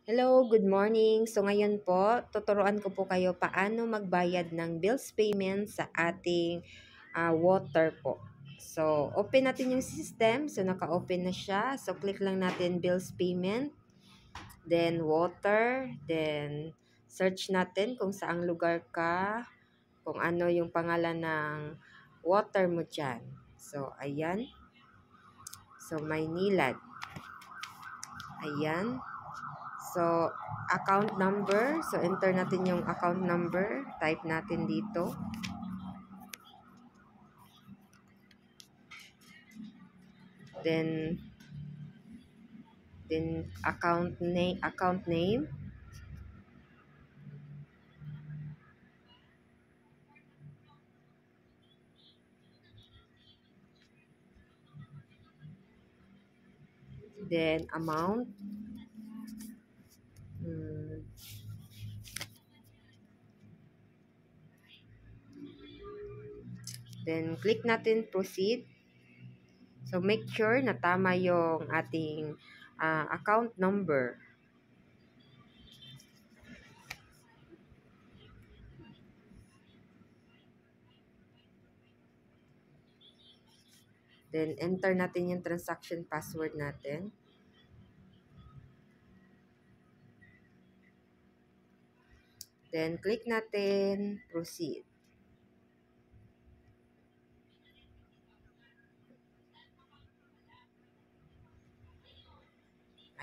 Hello, good morning. So ngayon po, tuturuan ko po kayo paano magbayad ng bills payment sa ating water po. So, open natin yung system. So, naka-open na siya. So, click lang natin bills payment, then water, then search natin kung saang lugar ka, kung ano yung pangalan ng water mo dyan. So, ayan. So, Maynilad. Ayan. So, account number. So, enter natin yung account number. Type natin dito. Then, account name. Then, amount. Hmm. Then, click natin proceed. So, make sure na tama yung ating account number. Then, enter natin yung transaction password natin. Then, click natin proceed.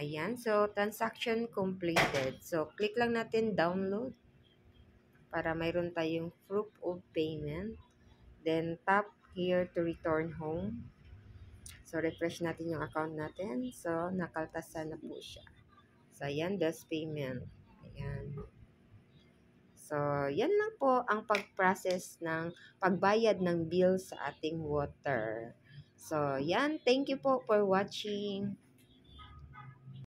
Ayan. So, transaction completed. So, click lang natin download para mayroon tayong proof of payment. Then, tap here to return home. So, refresh natin yung account natin. So, nakaltasan na po siya. So, ayan, this payment. Ayan. So, yan lang po ang pag-process ng pagbayad ng bill sa ating water. So, yan. Thank you po for watching.